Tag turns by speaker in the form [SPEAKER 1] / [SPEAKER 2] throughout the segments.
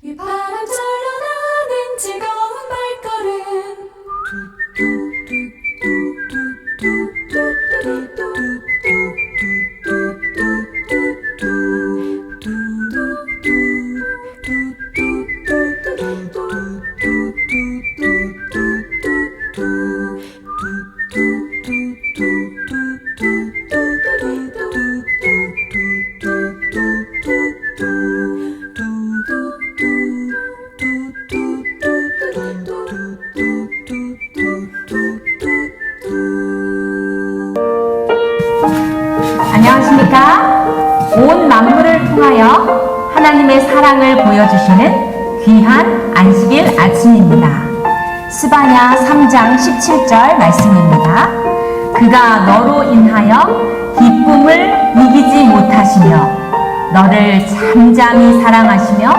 [SPEAKER 1] 휘파람처럼 나는 즐거운 발걸음
[SPEAKER 2] 안녕하십니까? 온 만물을 통하여 하나님의 사랑을 보여주시는 귀한 안식일 아침입니다. 스바냐 3장 17절 말씀입니다. 그가 너로 인하여 기쁨을 이기지 못하시며 너를 잠잠히 사랑하시며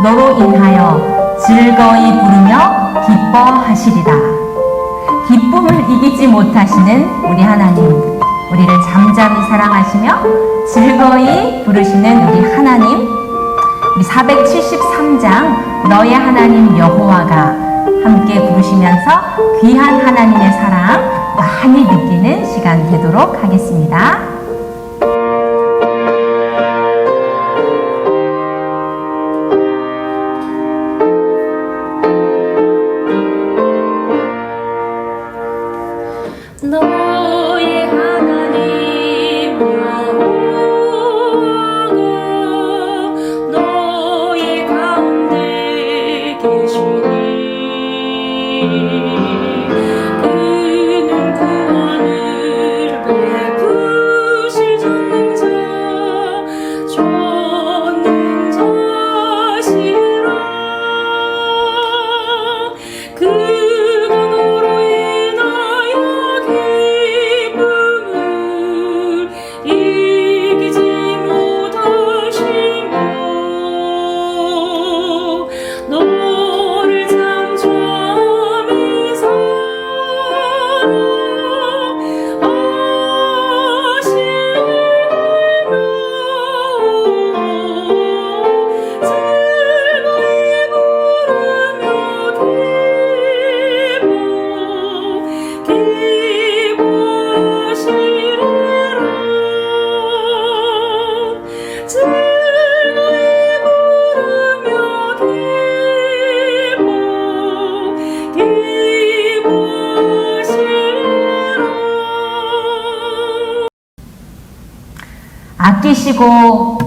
[SPEAKER 2] 너로 인하여 즐거이 부르며 기뻐하시리라. 기쁨을 이기지 못하시는 우리 하나님, 우리를 잠잠히 사랑하시며 즐거이 부르시는 우리 하나님, 우리 473장 너의 하나님 여호와가 함께 부르시면서 귀한 하나님의 사랑 많이 느끼는 시간 되도록 하겠습니다.
[SPEAKER 1] 너의 하나님 여호와가 너의 가운데 계시니 그는 구원을 베푸실 전능자시라. 그가 너로 인하여 기쁨을 이기지 못하시며 너를 잠잠히
[SPEAKER 2] 아끼시고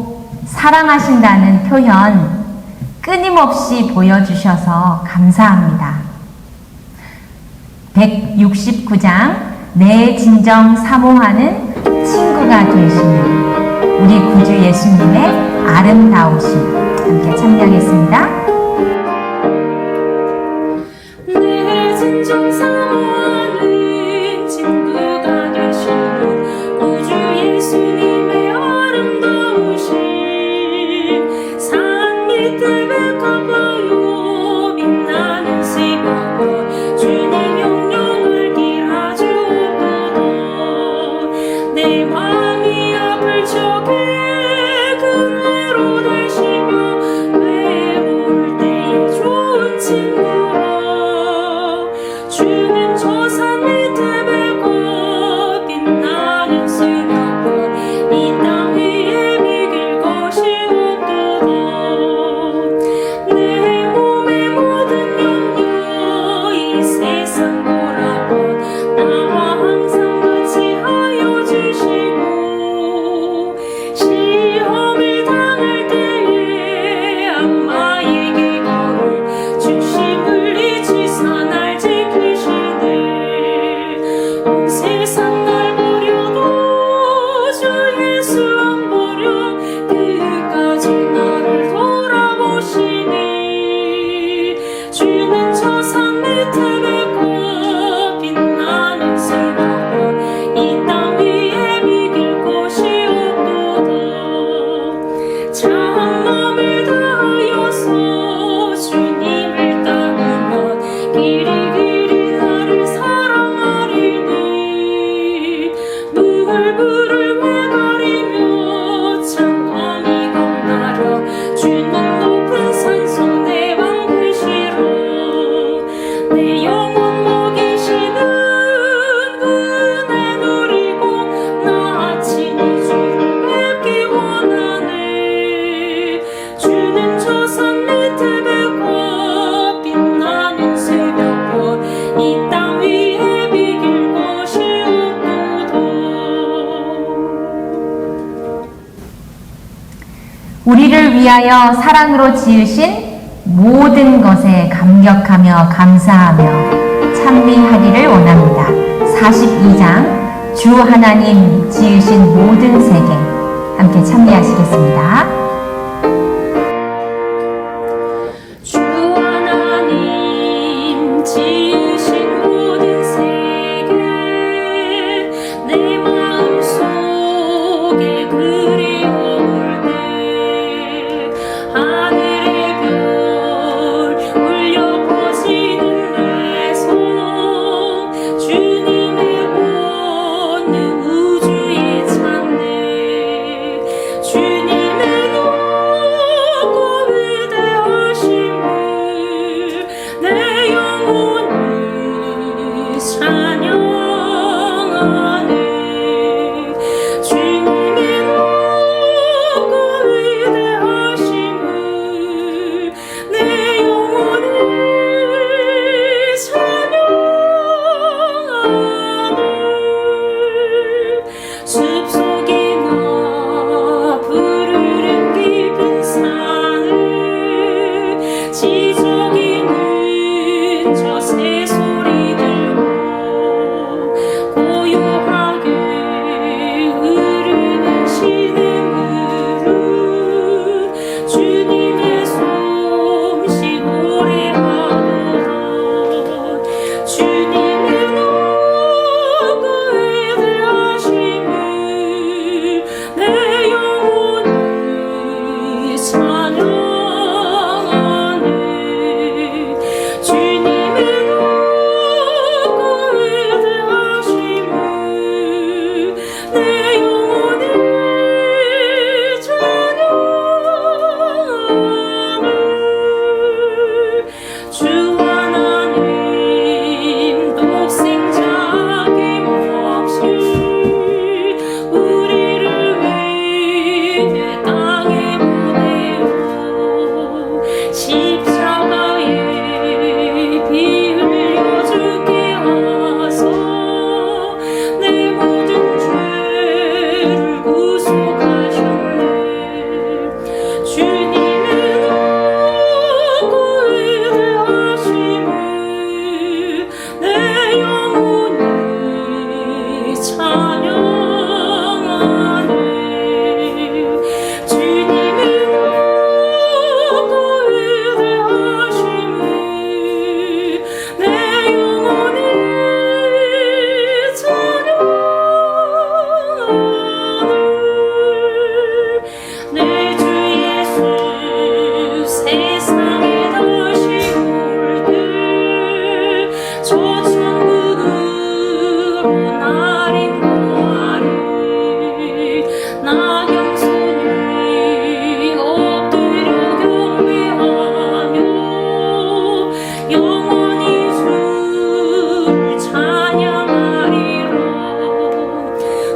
[SPEAKER 2] 사랑하신다는 표현 끊임없이 보여주셔서 감사합니다. 169장 내 진정 사모하는 친구가 되시는 우리 구주 예수님의 아름다우심 함께 찬양했습니다.
[SPEAKER 1] 내 진정 사모하는 친구가 되시는 구주 예수님의 아름다우신 산 밑에 백합화요 빛나는 시바와 주님 영영을 길하주옵소서. 내 맘이 아플 적에 그대로 되시며 외로울 때에 좋은 친구라. 주는 저 산 밑에 백합 빛나는 시바와 이 땅 위에 비길 것이 없도다. 내
[SPEAKER 2] 위하여 사랑으로 지으신 모든 것에 감격하며 감사하며 찬미하기를 원합니다. 42장 주 하나님 지으신 모든 세계 함께 찬미하시겠습니다.
[SPEAKER 1] 주 하나님 지으신 모든 세계 내 마음속에 그리워올 때 하늘의 별 울려 퍼지는 내 손 주님의 온 우주의 찬양 주님의 높고 위대하심을 내 영혼이 찬양하네 주님의 높고 위대하심을 내 영혼이 찬양하네 숲속이나 푸르른 깊은 산을 지저귀는 저 새소리 들고 고요하게 흐르는 시냇물은 주님의 솜씨 노래하도록 주님의 높고 위대하심을 내 영혼이 찬양하네 주님의 높고 위대하심을 내 영혼이 찬양하네 주 하나님 독생자 김없이 우리를 위해 땅에 보내어 십자가에 피 흘려 죽게 하사 내 모든 죄를 구속하셨네 주님의 높고 위대하심을 내 영혼이 찬양하네 주님의 높고 위대하심을 내 영혼이 찬양하네 내 주 예수 세상에 다시 올 때 저 천국으로 날 인도하리 나경손이 엎드려 경배하며 영원히 주를 찬양하리라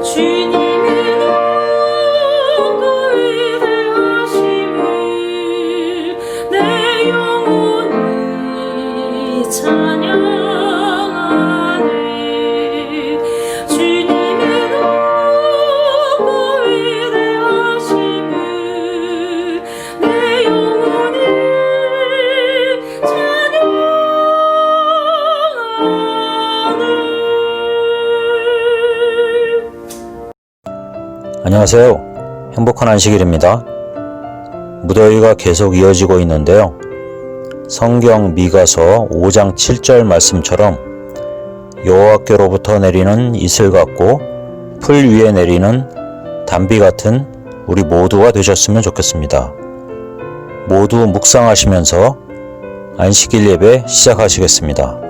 [SPEAKER 1] 주님의 높고 위대하심을 내 영혼이 찬양하네 주님의 높고 위대하심을 내 영혼이 찬양하네
[SPEAKER 3] 안녕하세요. 행복한 안식일입니다. 무더위가 계속 이어지고 있는데요. 성경 미가서 5장 7절 말씀처럼 여호와께로부터 내리는 이슬 같고 풀 위에 내리는 단비 같은 우리 모두가 되셨으면 좋겠습니다. 모두 묵상하시면서 안식일 예배 시작하시겠습니다.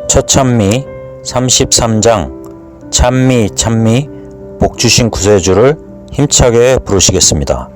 [SPEAKER 3] 첫 찬미 33장 찬미 복 주신 구세주를 힘차게 부르시겠습니다.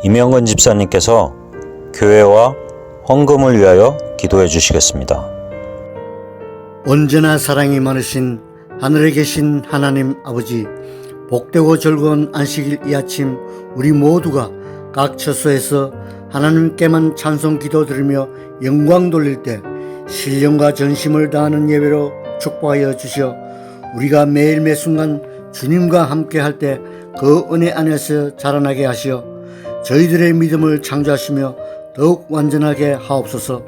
[SPEAKER 3] 이명근 집사님께서 교회와 헌금을 위하여 기도해 주시겠습니다.
[SPEAKER 4] 언제나 사랑이 많으신 하늘에 계신 하나님 아버지, 복되고 즐거운 안식일 이 아침 우리 모두가 각 처소에서 하나님께만 찬송 기도 드리며 영광 돌릴 때 신령과 전심을 다하는 예배로 축복하여 주시어 우리가 매일 매순간 주님과 함께 할 때 그 은혜 안에서 자라나게 하시어 저희들의 믿음을 창조하시며 더욱 완전하게 하옵소서.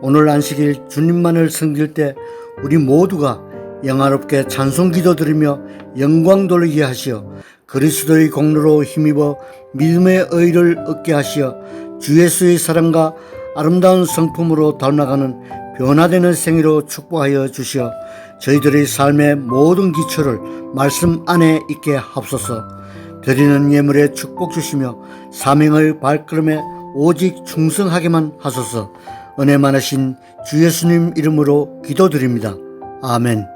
[SPEAKER 4] 오늘 안식일 주님만을 섬길 때 우리 모두가 영화롭게 찬송 기도 드리며 영광 돌리게 하시어 그리스도의 공로로 힘입어 믿음의 의를 얻게 하시어 주 예수의 사랑과 아름다운 성품으로 닮아가는 변화되는 생애로 축복하여 주시어 저희들의 삶의 모든 기초를 말씀 안에 있게 하옵소서. 드리는 예물에 축복 주시며 사명의 발걸음에 오직 충성하게만 하소서. 은혜 많으신 주 예수님 이름으로 기도드립니다. 아멘.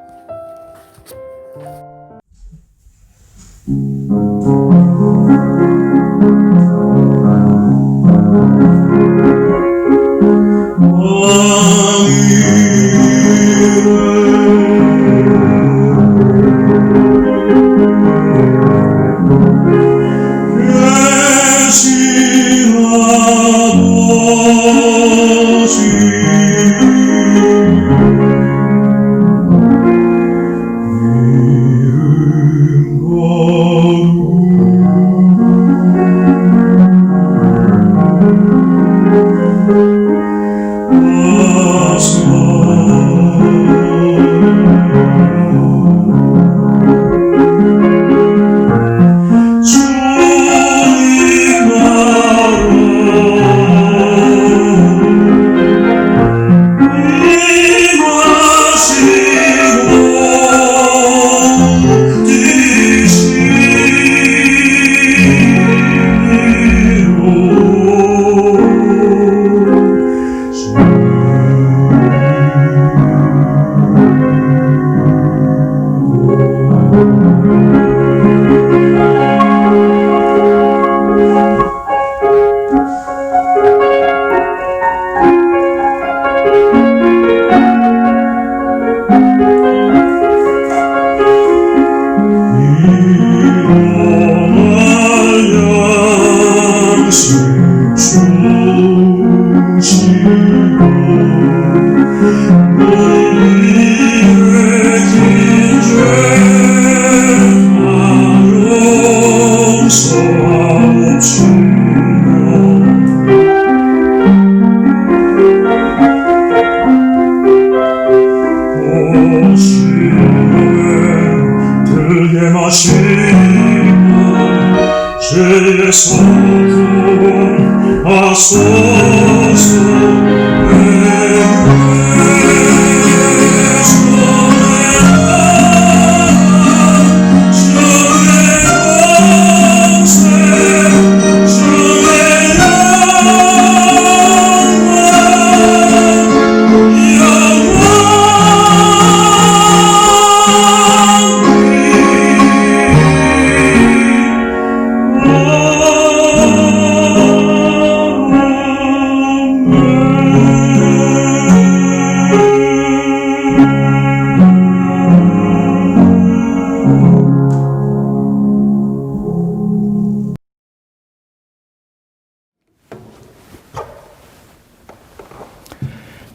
[SPEAKER 5] 주의 손 하소서.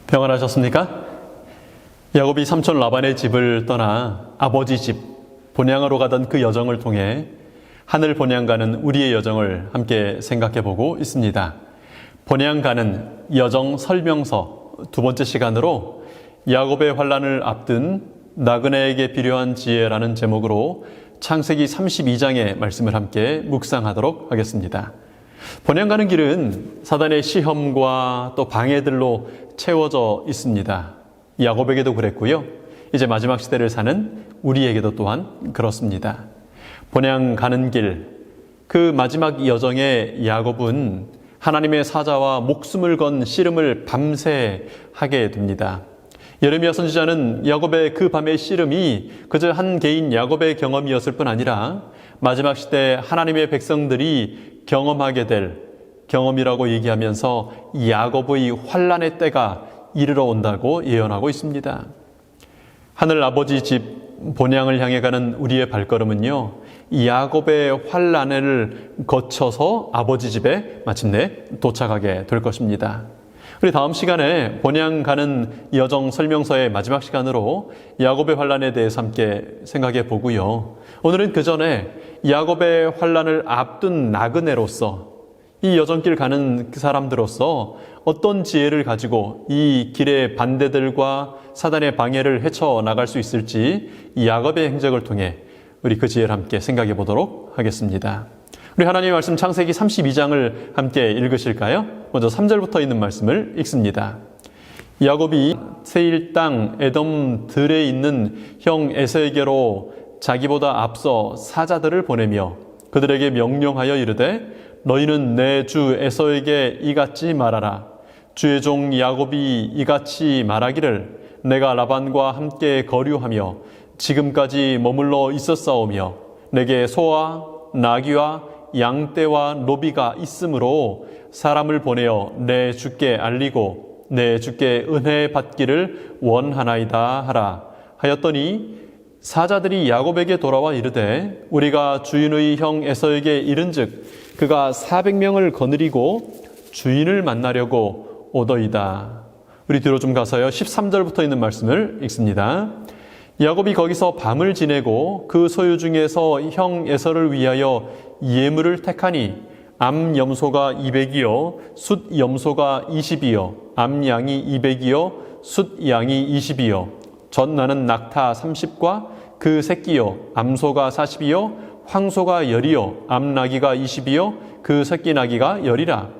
[SPEAKER 6] 평안하셨습니까? 야곱이 삼촌 라반의 집을 떠나 아버지 집 본향으로 가던 그 여정을 통해 하늘 본향 가는 우리의 여정을 함께 생각해 보고 있습니다. 본향 가는 여정 설명서 두 번째 시간으로 야곱의 환난을 앞둔 나그네에게 필요한 지혜라는 제목으로 창세기 32장의 말씀을 함께 묵상하도록 하겠습니다. 본향 가는 길은 사단의 시험과 또 방해들로 채워져 있습니다. 야곱에게도 그랬고요. 이제 마지막 시대를 사는 우리에게도 또한 그렇습니다. 본향 가는 길, 그 마지막 여정에 야곱은 하나님의 사자와 목숨을 건 씨름을 밤새 하게 됩니다. 예레미야 선지자는 야곱의 그 밤의 씨름이 그저 한 개인 야곱의 경험이었을 뿐 아니라 마지막 시대 하나님의 백성들이 경험하게 될 경험이라고 얘기하면서 야곱의 환난의 때가 이르러 온다고 예언하고 있습니다. 하늘 아버지 집 본향을 향해 가는 우리의 발걸음은요, 야곱의 환난을 거쳐서 아버지 집에 마침내 도착하게 될 것입니다. 우리 다음 시간에 본향 가는 여정 설명서의 마지막 시간으로 야곱의 환난에 대해서 함께 생각해 보고요. 오늘은 그 전에 야곱의 환난을 앞둔 나그네로서, 이 여정길 가는 그 사람들로서 어떤 지혜를 가지고 이 길의 반대들과 사단의 방해를 헤쳐나갈 수 있을지 이 야곱의 행적을 통해 우리 그 지혜를 함께 생각해 보도록 하겠습니다. 우리 하나님의 말씀 창세기 32장을 함께 읽으실까요? 먼저 3절부터 있는 말씀을 읽습니다. 야곱이 세일 땅 에돔 들에 있는 형 에서에게로 자기보다 앞서 사자들을 보내며 그들에게 명령하여 이르되 너희는 내 주 에서에게 이같이 말하라. 주의 종 야곱이 이같이 말하기를 내가 라반과 함께 거류하며 지금까지 머물러 있었사오며 내게 소와 나귀와 양떼와 노비가 있으므로 사람을 보내어 내 주께 알리고 내 주께 은혜 받기를 원하나이다 하라 하였더니 사자들이 야곱에게 돌아와 이르되 우리가 주인의 형 에서에게 이른즉 그가 400명을 거느리고 주인을 만나려고 오더이다. 우리 뒤로 좀 가서요 13절부터 있는 말씀을 읽습니다. 야곱이 거기서 밤을 지내고 그 소유 중에서 형 에서를 위하여 예물을 택하니 암 염소가 200이요 숫 염소가 20이요 암양이 200이요 숫 양이 20이요 젖나는 낙타 30과 그 새끼요 암소가 40이요 황소가 10이요 암나귀가 20이요 그 새끼 나귀가 10이라.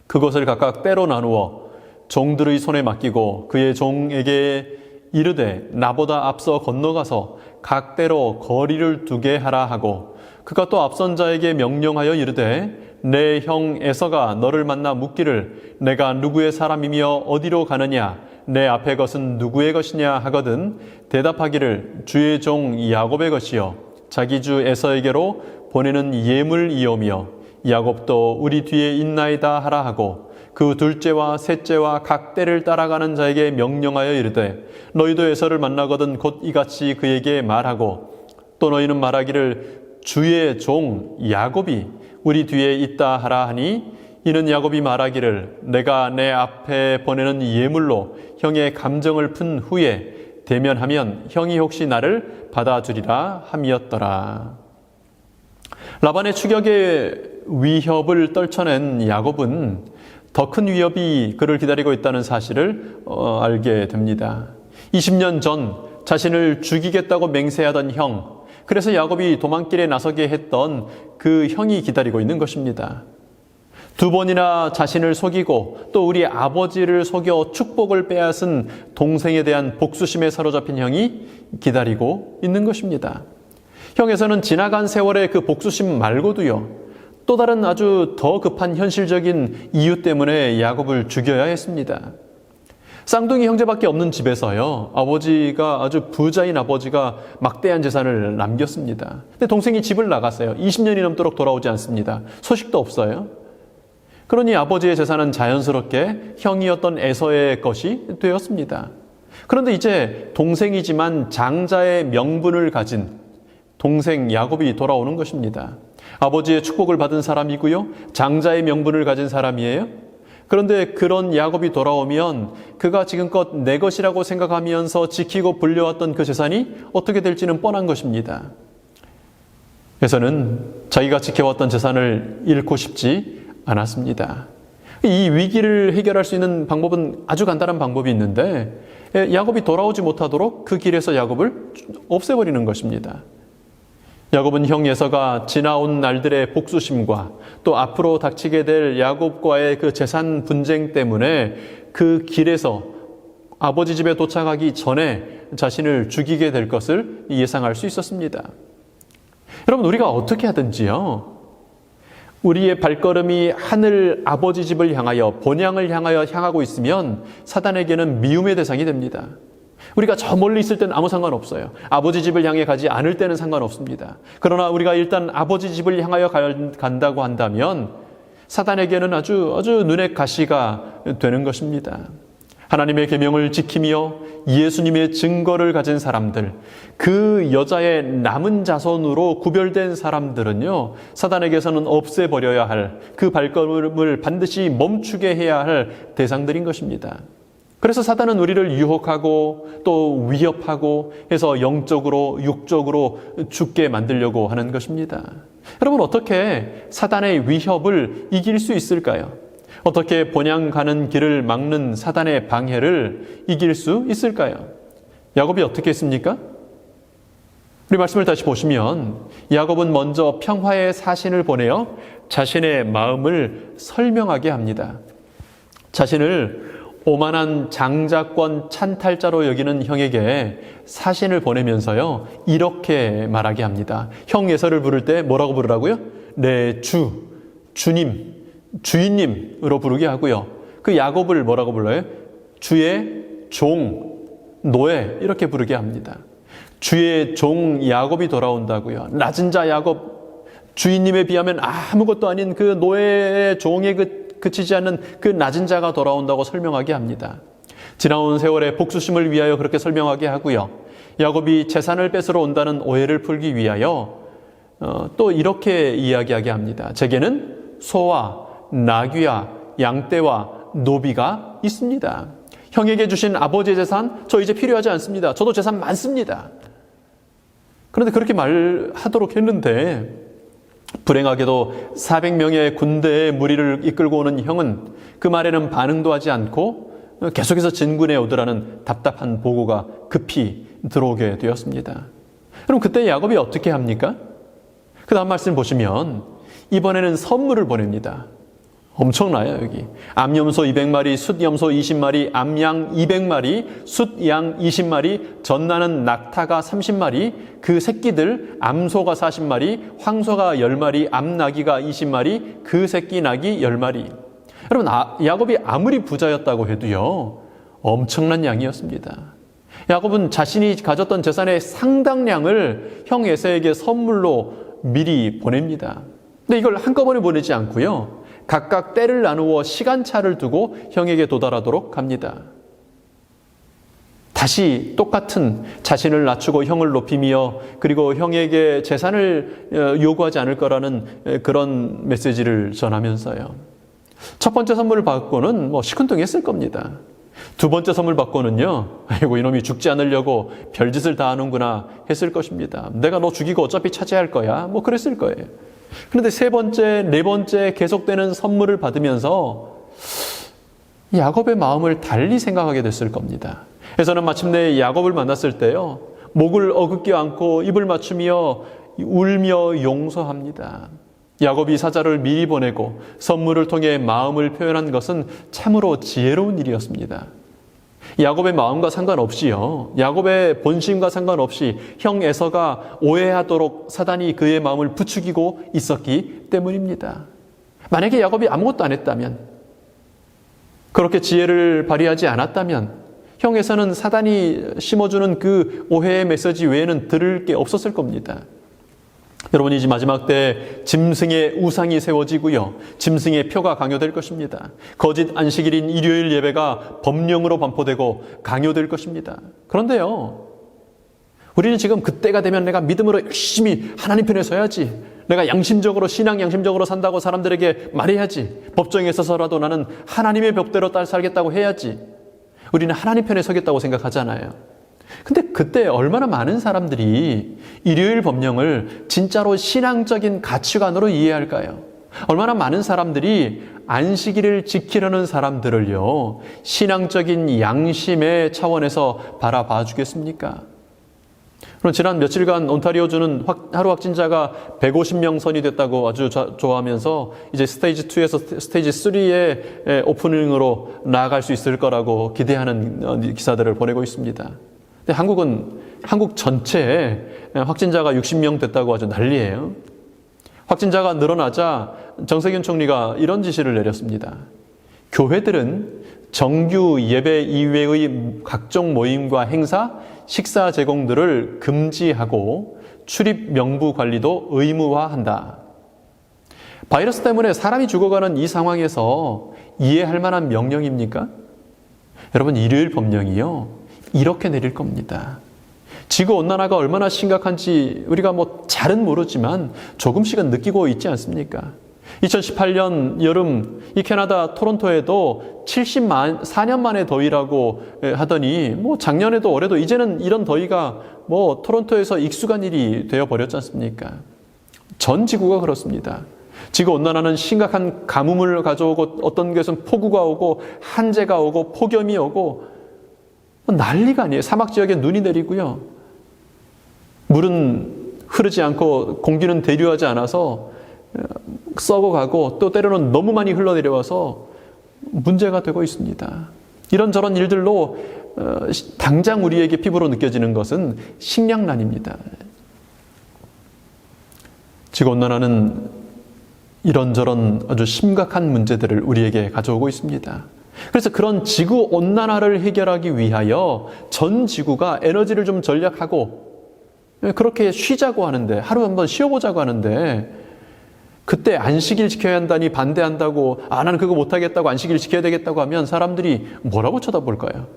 [SPEAKER 6] 그것을 각각 때로 나누어 종들의 손에 맡기고 그의 종에게 이르되 나보다 앞서 건너가서 각 때로 거리를 두게 하라 하고 그가 또 앞선 자에게 명령하여 이르되 내 형 에서가 너를 만나 묻기를 내가 누구의 사람이며 어디로 가느냐 내 앞에 것은 누구의 것이냐 하거든 대답하기를 주의 종 야곱의 것이요 자기 주 에서에게로 보내는 예물이오며 야곱도 우리 뒤에 있나이다 하라 하고 그 둘째와 셋째와 각 때를 따라가는 자에게 명령하여 이르되 너희도 에서를 만나거든 곧 이같이 그에게 말하고 또 너희는 말하기를 주의 종 야곱이 우리 뒤에 있다 하라 하니 이는 야곱이 말하기를 내가 내 앞에 보내는 예물로 형의 감정을 푼 후에 대면하면 형이 혹시 나를 받아주리라 함이었더라. 라반의 추격의 위협을 떨쳐낸 야곱은 더 큰 위협이 그를 기다리고 있다는 사실을 알게 됩니다. 20년 전 자신을 죽이겠다고 맹세하던 형, 그래서 야곱이 도망길에 나서게 했던 그 형이 기다리고 있는 것입니다. 두 번이나 자신을 속이고 또 우리 아버지를 속여 축복을 빼앗은 동생에 대한 복수심에 사로잡힌 형이 기다리고 있는 것입니다. 형에서는 지나간 세월의 그 복수심 말고도요, 또 다른 아주 더 급한 현실적인 이유 때문에 야곱을 죽여야 했습니다. 쌍둥이 형제밖에 없는 집에서요, 아버지가 아주 부자인 아버지가 막대한 재산을 남겼습니다. 근데 동생이 집을 나갔어요. 20년이 넘도록 돌아오지 않습니다. 소식도 없어요. 그러니 아버지의 재산은 자연스럽게 형이었던 에서의 것이 되었습니다. 그런데 이제 동생이지만 장자의 명분을 가진 동생 야곱이 돌아오는 것입니다. 아버지의 축복을 받은 사람이고요, 장자의 명분을 가진 사람이에요. 그런데 그런 야곱이 돌아오면 그가 지금껏 내 것이라고 생각하면서 지키고 불려왔던 그 재산이 어떻게 될지는 뻔한 것입니다. 에서는 자기가 지켜왔던 재산을 잃고 싶지 않았습니다. 이 위기를 해결할 수 있는 방법은 아주 간단한 방법이 있는데 야곱이 돌아오지 못하도록 그 길에서 야곱을 없애버리는 것입니다. 야곱은 형 에서가 지나온 날들의 복수심과 또 앞으로 닥치게 될 야곱과의 그 재산 분쟁 때문에 그 길에서 아버지 집에 도착하기 전에 자신을 죽이게 될 것을 예상할 수 있었습니다. 여러분, 우리가 어떻게 하든지요, 우리의 발걸음이 하늘 아버지 집을 향하여 본향을 향하여 향하고 있으면 사단에게는 미움의 대상이 됩니다. 우리가 저 멀리 있을 때는 아무 상관없어요. 아버지 집을 향해 가지 않을 때는 상관없습니다. 그러나 우리가 일단 아버지 집을 향하여 간다고 한다면 사단에게는 아주 눈의 가시가 되는 것입니다. 하나님의 계명을 지키며 예수님의 증거를 가진 사람들, 그 여자의 남은 자손으로 구별된 사람들은요, 사단에게서는 없애버려야 할, 그 발걸음을 반드시 멈추게 해야 할 대상들인 것입니다. 그래서 사단은 우리를 유혹하고 또 위협하고 해서 영적으로 육적으로 죽게 만들려고 하는 것입니다. 여러분, 어떻게 사단의 위협을 이길 수 있을까요? 어떻게 본향 가는 길을 막는 사단의 방해를 이길 수 있을까요? 야곱이 어떻게 했습니까? 우리 말씀을 다시 보시면 야곱은 먼저 평화의 사신을 보내어 자신의 마음을 설명하게 합니다. 자신을 오만한 장자권 찬탈자로 여기는 형에게 사신을 보내면서요, 이렇게 말하게 합니다. 형 예서를 부를 때 뭐라고 부르라고요? 네, 주님, 주인님으로 부르게 하고요. 그 야곱을 뭐라고 불러요? 주의 종, 노예, 이렇게 부르게 합니다. 주의 종 야곱이 돌아온다고요. 낮은 자 야곱, 주인님에 비하면 아무것도 아닌 그 노예의 종에 그치지 않는 그 낮은 자가 돌아온다고 설명하게 합니다. 지나온 세월의 복수심을 위하여 그렇게 설명하게 하고요. 야곱이 재산을 뺏으러 온다는 오해를 풀기 위하여 또 이렇게 이야기하게 합니다. 제게는 소와 나귀와 양떼와 노비가 있습니다. 형에게 주신 아버지의 재산, 저 이제 필요하지 않습니다. 저도 재산 많습니다. 그런데 그렇게 말하도록 했는데 불행하게도 400명의 군대의 무리를 이끌고 오는 형은 그 말에는 반응도 하지 않고 계속해서 진군해 오더라는 답답한 보고가 급히 들어오게 되었습니다. 그럼 그때 야곱이 어떻게 합니까? 그 다음 말씀 보시면 이번에는 선물을 보냅니다. 엄청나요, 여기. 암염소 200마리, 숫염소 20마리, 암양 200마리, 숫양 20마리, 젖나는 낙타가 30마리, 그 새끼들, 암소가 40마리, 황소가 10마리, 암나귀가 20마리, 그 새끼 나귀 10마리. 여러분, 야곱이 아무리 부자였다고 해도요, 엄청난 양이었습니다. 야곱은 자신이 가졌던 재산의 상당량을 형 에서에게 선물로 미리 보냅니다. 근데 이걸 한꺼번에 보내지 않고요, 각각 때를 나누어 시간차를 두고 형에게 도달하도록 합니다. 다시 똑같은 자신을 낮추고 형을 높이며 그리고 형에게 재산을 요구하지 않을 거라는 그런 메시지를 전하면서요. 첫 번째 선물을 받고는 시큰둥했을 겁니다. 두 번째 선물 받고는요, 아이고 이놈이 죽지 않으려고 별짓을 다 하는구나 했을 것입니다. 내가 너 죽이고 어차피 차지할 거야, 그랬을 거예요. 그런데 세 번째, 네 번째 계속되는 선물을 받으면서 야곱의 마음을 달리 생각하게 됐을 겁니다. 그래서는 마침내 야곱을 만났을 때요, 목을 어긋게 안고 입을 맞추며 울며 용서합니다. 야곱이 사자를 미리 보내고 선물을 통해 마음을 표현한 것은 참으로 지혜로운 일이었습니다. 야곱의 마음과 상관없이요, 야곱의 본심과 상관없이 형 에서가 오해하도록 사단이 그의 마음을 부추기고 있었기 때문입니다. 만약에 야곱이 아무것도 안 했다면, 그렇게 지혜를 발휘하지 않았다면 형 에서는 사단이 심어주는 그 오해의 메시지 외에는 들을 게 없었을 겁니다. 여러분, 이제 마지막 때 짐승의 우상이 세워지고요, 짐승의 표가 강요될 것입니다. 거짓 안식일인 일요일 예배가 법령으로 반포되고 강요될 것입니다. 그런데요, 우리는 지금 그때가 되면 내가 믿음으로 열심히 하나님 편에 서야지, 내가 양심적으로, 신앙 양심적으로 산다고 사람들에게 말해야지, 법정에 서서라도 나는 하나님의 법대로 살겠다고 해야지, 우리는 하나님 편에 서겠다고 생각하잖아요. 근데 그때 얼마나 많은 사람들이 일요일 법령을 진짜로 신앙적인 가치관으로 이해할까요? 얼마나 많은 사람들이 안식일을 지키려는 사람들을요, 신앙적인 양심의 차원에서 바라봐 주겠습니까? 그럼 지난 며칠간 온타리오주는 하루 확진자가 150명 선이 됐다고 아주 좋아하면서 이제 스테이지 2에서 스테이지 3의 오프닝으로 나아갈 수 있을 거라고 기대하는 기사들을 보내고 있습니다. 근데 한국 전체에 확진자가 60명 됐다고 아주 난리예요. 확진자가 늘어나자 정세균 총리가 이런 지시를 내렸습니다. 교회들은 정규 예배 이외의 각종 모임과 행사, 식사 제공들을 금지하고 출입 명부 관리도 의무화한다. 바이러스 때문에 사람이 죽어가는 이 상황에서 이해할 만한 명령입니까? 여러분, 일요일 법령이요, 이렇게 내릴 겁니다. 지구온난화가 얼마나 심각한지 우리가 잘은 모르지만 조금씩은 느끼고 있지 않습니까? 2018년 여름 이 캐나다 토론토에도 74년 만에 더위라고 하더니 작년에도 올해도 이제는 이런 더위가 토론토에서 익숙한 일이 되어버렸지 않습니까? 전 지구가 그렇습니다. 지구온난화는 심각한 가뭄을 가져오고 어떤 곳은 폭우가 오고 한재가 오고 폭염이 오고 난리가 아니에요. 사막 지역에 눈이 내리고요. 물은 흐르지 않고 공기는 대류하지 않아서 썩어가고 또 때로는 너무 많이 흘러내려와서 문제가 되고 있습니다. 이런저런 일들로 당장 우리에게 피부로 느껴지는 것은 식량난입니다. 지구온난화는 이런저런 아주 심각한 문제들을 우리에게 가져오고 있습니다. 그래서 그런 지구온난화를 해결하기 위하여 전 지구가 에너지를 좀 절약하고 그렇게 쉬자고 하는데, 하루 한번 쉬어보자고 하는데, 그때 안식일 지켜야 한다니 반대한다고, 나는 그거 못하겠다고 안식일 지켜야 되겠다고 하면 사람들이 뭐라고 쳐다볼까요?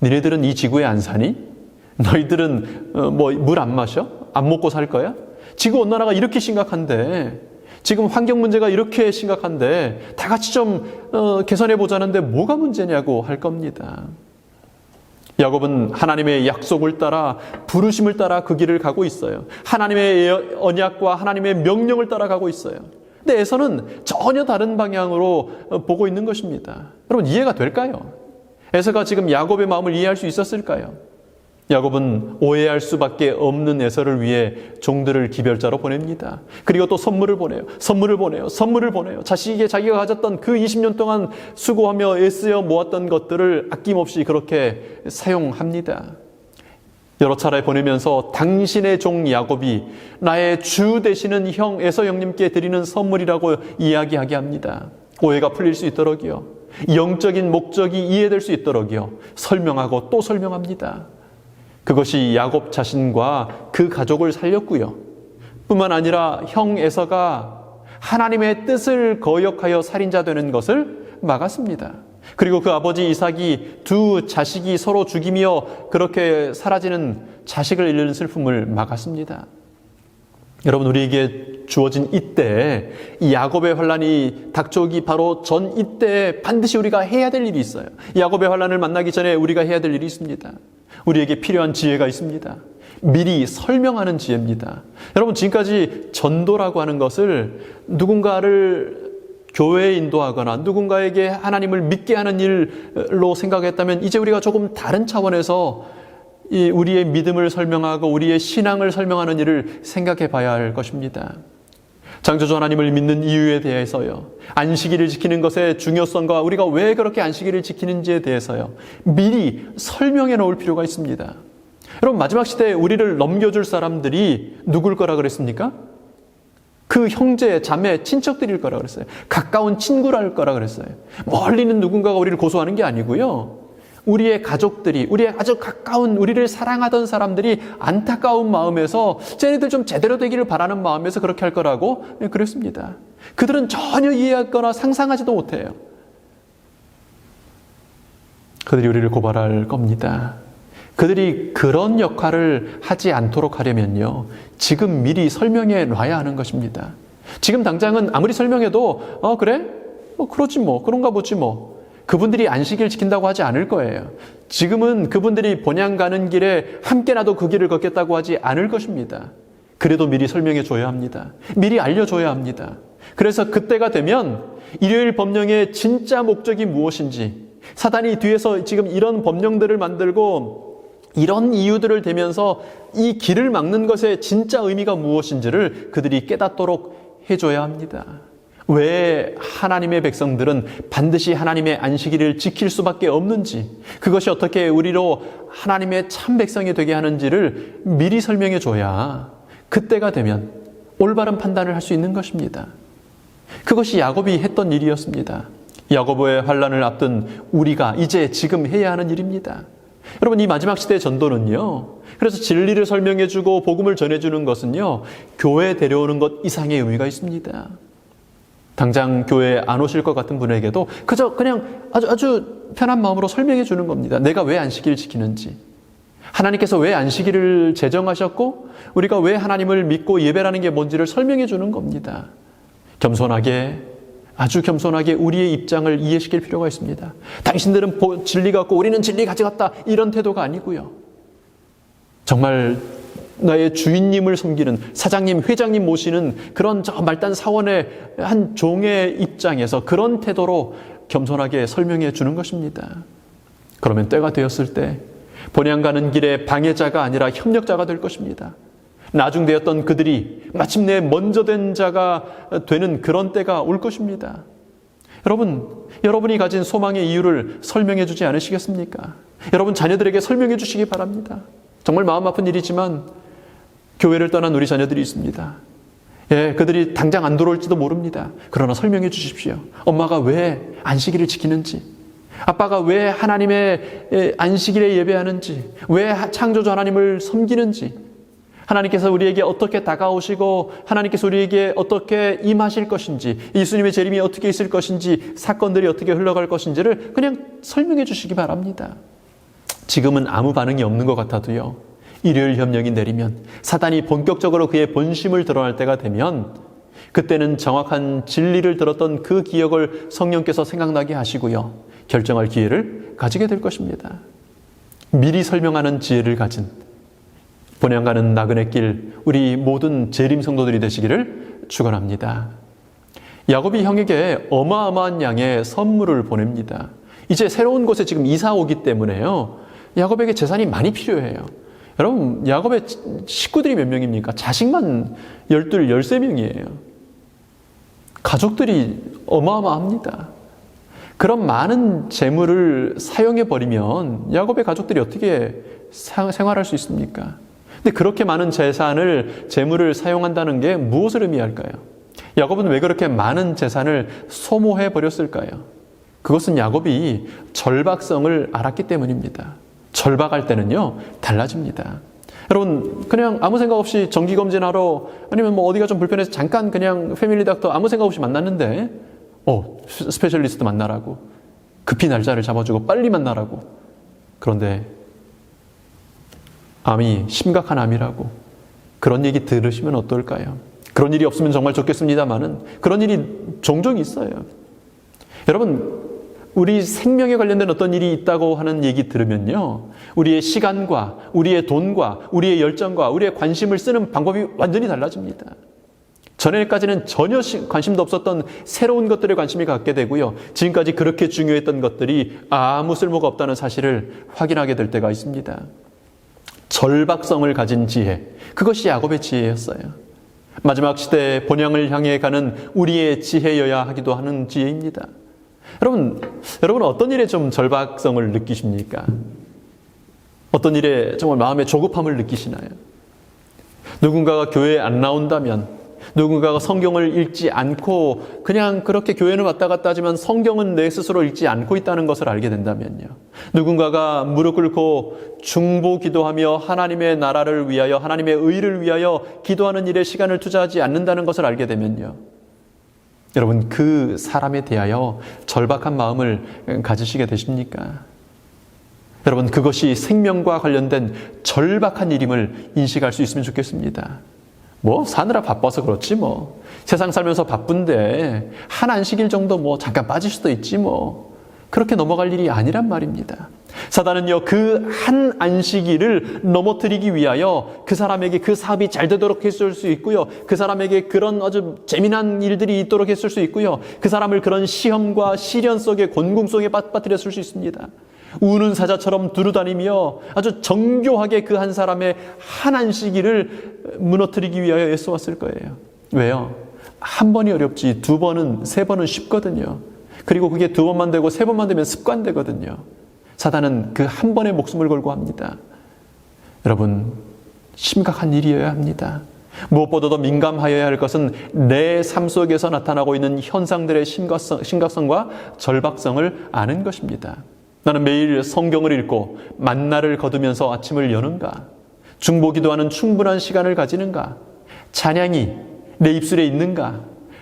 [SPEAKER 6] 니네들은 이 지구에 안 사니? 너희들은 물 안 마셔? 안 먹고 살 거야? 지구온난화가 이렇게 심각한데, 지금 환경 문제가 이렇게 심각한데 다 같이 좀 개선해 보자는데 뭐가 문제냐고 할 겁니다. 야곱은 하나님의 약속을 따라, 부르심을 따라 그 길을 가고 있어요. 하나님의 언약과 하나님의 명령을 따라가고 있어요. 근데 에서는 전혀 다른 방향으로 보고 있는 것입니다. 여러분, 이해가 될까요? 에서가 지금 야곱의 마음을 이해할 수 있었을까요? 야곱은 오해할 수밖에 없는 에서를 위해 종들을 기별자로 보냅니다. 그리고 또 선물을 보내요. 자식에게 자기가 가졌던 그 20년 동안 수고하며 애쓰여 모았던 것들을 아낌없이 그렇게 사용합니다. 여러 차례 보내면서 당신의 종 야곱이 나의 주 되시는 형 에서 형님께 드리는 선물이라고 이야기하게 합니다. 오해가 풀릴 수 있도록요, 영적인 목적이 이해될 수 있도록요, 설명하고 또 설명합니다. 그것이 야곱 자신과 그 가족을 살렸고요, 뿐만 아니라 형 에서가 하나님의 뜻을 거역하여 살인자 되는 것을 막았습니다. 그리고 그 아버지 이삭이 두 자식이 서로 죽이며 그렇게 사라지는 자식을 잃는 슬픔을 막았습니다. 여러분, 우리에게 주어진 이때, 이 야곱의 환란이 닥쳐오기 바로 전 이때에 반드시 우리가 해야 될 일이 있어요. 야곱의 환란을 만나기 전에 우리가 해야 될 일이 있습니다. 우리에게 필요한 지혜가 있습니다. 미리 설명하는 지혜입니다. 여러분, 지금까지 전도라고 하는 것을 누군가를 교회에 인도하거나 누군가에게 하나님을 믿게 하는 일로 생각했다면, 이제 우리가 조금 다른 차원에서 우리의 믿음을 설명하고 우리의 신앙을 설명하는 일을 생각해 봐야 할 것입니다. 창조주 하나님을 믿는 이유에 대해서요, 안식일을 지키는 것의 중요성과 우리가 왜 그렇게 안식일을 지키는지에 대해서요, 미리 설명해 놓을 필요가 있습니다. 여러분, 마지막 시대에 우리를 넘겨줄 사람들이 누굴 거라 그랬습니까? 그 형제, 자매, 친척들일 거라 그랬어요. 가까운 친구랄 거라 그랬어요. 멀리 있는 누군가가 우리를 고소하는 게 아니고요, 우리의 가족들이, 우리의 아주 가까운, 우리를 사랑하던 사람들이 안타까운 마음에서 쟤네들 좀 제대로 되기를 바라는 마음에서 그렇게 할 거라고 그랬습니다. 그들은 전혀 이해하거나 상상하지도 못해요. 그들이 우리를 고발할 겁니다. 그들이 그런 역할을 하지 않도록 하려면요, 지금 미리 설명해 놔야 하는 것입니다. 지금 당장은 아무리 설명해도 그래? 그렇지 뭐, 그런가 보지 뭐. 그분들이 안식일 지킨다고 하지 않을 거예요. 지금은 그분들이 본향 가는 길에 함께 나도 그 길을 걷겠다고 하지 않을 것입니다. 그래도 미리 설명해 줘야 합니다. 미리 알려줘야 합니다. 그래서 그때가 되면 일요일 법령의 진짜 목적이 무엇인지, 사단이 뒤에서 지금 이런 법령들을 만들고 이런 이유들을 대면서 이 길을 막는 것의 진짜 의미가 무엇인지를 그들이 깨닫도록 해줘야 합니다. 왜 하나님의 백성들은 반드시 하나님의 안식일을 지킬 수밖에 없는지, 그것이 어떻게 우리로 하나님의 참 백성이 되게 하는지를 미리 설명해 줘야 그때가 되면 올바른 판단을 할 수 있는 것입니다. 그것이 야곱이 했던 일이었습니다. 야곱의 환란을 앞둔 우리가 이제 지금 해야 하는 일입니다. 여러분, 이 마지막 시대의 전도는요, 그래서 진리를 설명해 주고 복음을 전해 주는 것은요, 교회에 데려오는 것 이상의 의미가 있습니다. 당장 교회에 안 오실 것 같은 분에게도 그저 그냥 아주 편한 마음으로 설명해 주는 겁니다. 내가 왜 안식일을 지키는지, 하나님께서 왜 안식일을 제정하셨고 우리가 왜 하나님을 믿고 예배라는 게 뭔지를 설명해 주는 겁니다. 겸손하게, 아주 겸손하게 우리의 입장을 이해시킬 필요가 있습니다. 당신들은 진리가 없고 우리는 진리 가져갔다, 이런 태도가 아니고요. 정말 나의 주인님을 섬기는 사장님, 회장님 모시는 그런 저 말단 사원의 한 종의 입장에서 그런 태도로 겸손하게 설명해 주는 것입니다. 그러면 때가 되었을 때 본향 가는 길에 방해자가 아니라 협력자가 될 것입니다. 나중되었던 그들이 마침내 먼저 된 자가 되는 그런 때가 올 것입니다. 여러분이 가진 소망의 이유를 설명해 주지 않으시겠습니까? 여러분 자녀들에게 설명해 주시기 바랍니다. 정말 마음 아픈 일이지만 교회를 떠난 우리 자녀들이 있습니다. 예, 그들이 당장 안 돌아올지도 모릅니다. 그러나 설명해 주십시오. 엄마가 왜 안식일을 지키는지, 아빠가 왜 하나님의 안식일에 예배하는지, 왜 창조주 하나님을 섬기는지, 하나님께서 우리에게 어떻게 다가오시고 하나님께서 우리에게 어떻게 임하실 것인지, 예수님의 재림이 어떻게 있을 것인지, 사건들이 어떻게 흘러갈 것인지를 그냥 설명해 주시기 바랍니다. 지금은 아무 반응이 없는 것 같아도요, 일요일 협령이 내리면, 사단이 본격적으로 그의 본심을 드러날 때가 되면 그때는 정확한 진리를 들었던 그 기억을 성령께서 생각나게 하시고요, 결정할 기회를 가지게 될 것입니다. 미리 설명하는 지혜를 가진 본향 가는 나그네 길 우리 모든 재림 성도들이 되시기를 축원합니다. 야곱이 형에게 어마어마한 양의 선물을 보냅니다. 이제 새로운 곳에 지금 이사 오기 때문에요, 야곱에게 재산이 많이 필요해요. 여러분, 야곱의 식구들이 몇 명입니까? 자식만 12, 13명이에요. 가족들이 어마어마합니다. 그런 많은 재물을 사용해버리면 야곱의 가족들이 어떻게 생활할 수 있습니까? 근데 그렇게 많은 재물을 사용한다는 게 무엇을 의미할까요? 야곱은 왜 그렇게 많은 재산을 소모해버렸을까요? 그것은 야곱이 절박성을 알았기 때문입니다. 절박할 때는요, 달라집니다. 여러분, 그냥 아무 생각 없이 정기검진하러, 아니면 뭐 어디가 좀 불편해서 잠깐 그냥 패밀리 닥터 아무 생각 없이 만났는데, 스페셜리스트 만나라고, 급히 날짜를 잡아주고 빨리 만나라고. 그런데 암이 심각한 암이라고, 그런 얘기 들으시면 어떨까요? 그런 일이 없으면 정말 좋겠습니다만은 그런 일이 종종 있어요. 여러분, 우리 생명에 관련된 어떤 일이 있다고 하는 얘기 들으면요, 우리의 시간과 우리의 돈과 우리의 열정과 우리의 관심을 쓰는 방법이 완전히 달라집니다. 전에까지는 전혀 관심도 없었던 새로운 것들에 관심이 갖게 되고요, 지금까지 그렇게 중요했던 것들이 아무 쓸모가 없다는 사실을 확인하게 될 때가 있습니다. 절박성을 가진 지혜, 그것이 야곱의 지혜였어요. 마지막 시대의 본향을 향해 가는 우리의 지혜여야 하기도 하는 지혜입니다. 여러분은 어떤 일에 좀 절박성을 느끼십니까? 어떤 일에 정말 마음의 조급함을 느끼시나요? 누군가가 교회에 안 나온다면, 누군가가 성경을 읽지 않고 그냥 그렇게 교회는 왔다 갔다 하지만 성경은 내 스스로 읽지 않고 있다는 것을 알게 된다면요, 누군가가 무릎 꿇고 중보 기도하며 하나님의 나라를 위하여, 하나님의 의를 위하여 기도하는 일에 시간을 투자하지 않는다는 것을 알게 되면요, 여러분, 그 사람에 대하여 절박한 마음을 가지시게 되십니까? 여러분, 그것이 생명과 관련된 절박한 일임을 인식할 수 있으면 좋겠습니다. 사느라 바빠서 그렇지 세상 살면서 바쁜데 한 안식일 정도 잠깐 빠질 수도 있지 그렇게 넘어갈 일이 아니란 말입니다. 사단은요, 그 한 안식일을 넘어뜨리기 위하여 그 사람에게 그 사업이 잘 되도록 했을 수 있고요, 그 사람에게 그런 아주 재미난 일들이 있도록 했을 수 있고요, 그 사람을 그런 시험과 시련 속에, 곤궁 속에 빠뜨렸을 수 있습니다. 우는 사자처럼 두루다니며 아주 정교하게 그 한 사람의 한 안식일을 무너뜨리기 위하여 애써왔을 거예요. 왜요? 한 번이 어렵지 두 번은, 세 번은 쉽거든요. 그리고 그게 두 번만 되고 세 번만 되면 습관되거든요. 사단은 그 한 번의 목숨을 걸고 합니다. 여러분, 심각한 일이어야 합니다. 무엇보다도 민감하여야 할 것은 내 삶 속에서 나타나고 있는 현상들의 심각성과 절박성을 아는 것입니다. 나는 매일 성경을 읽고 만나를 거두면서 아침을 여는가? 중보기도하는 충분한 시간을 가지는가? 찬양이 내 입술에 있는가?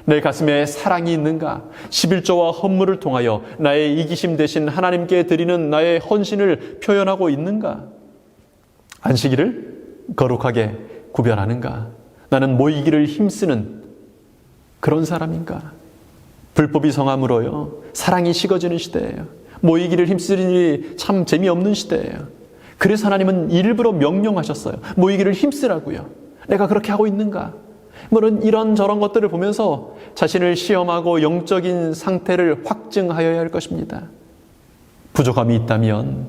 [SPEAKER 6] 내 가슴에 사랑이 있는가? 11조와 헌물을 통하여 나의 이기심 대신 하나님께 드리는 나의 헌신을 표현하고 있는가? 안식일을 거룩하게 구별하는가? 나는 모이기를 힘쓰는 그런 사람인가? 불법이 성함으로요, 사랑이 식어지는 시대예요. 모이기를 힘쓰는 일이 참 재미없는 시대예요. 그래서 하나님은 일부러 명령하셨어요. 모이기를 힘쓰라고요. 내가 그렇게 하고 있는가? 물론 이런저런 것들을 보면서 자신을 시험하고 영적인 상태를 확증하여야 할 것입니다. 부족함이 있다면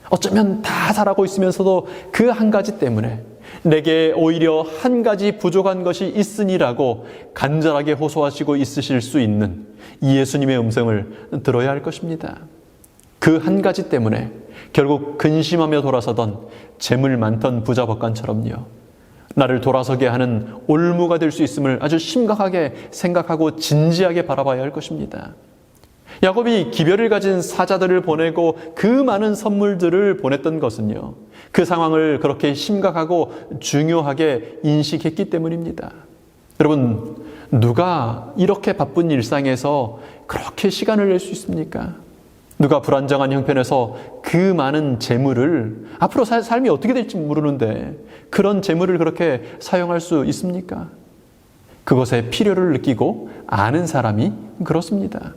[SPEAKER 6] 어쩌면 다 잘하고 있으면서도 그 한 가지 때문에 내게 오히려 한 가지 부족한 것이 있으니라고 간절하게 호소하시고 있으실 수 있는 예수님의 음성을 들어야 할 것입니다. 그 한 가지 때문에 결국 근심하며 돌아서던 재물 많던 부자 법관처럼요, 나를 돌아서게 하는 올무가 될 수 있음을 아주 심각하게 생각하고 진지하게 바라봐야 할 것입니다. 야곱이 기별을 가진 사자들을 보내고 그 많은 선물들을 보냈던 것은요, 그 상황을 그렇게 심각하고 중요하게 인식했기 때문입니다. 여러분, 누가 이렇게 바쁜 일상에서 그렇게 시간을 낼 수 있습니까? 누가 불안정한 형편에서 그 많은 재물을, 앞으로 삶이 어떻게 될지 모르는데 그런 재물을 그렇게 사용할 수 있습니까? 그것의 필요를 느끼고 아는 사람이 그렇습니다.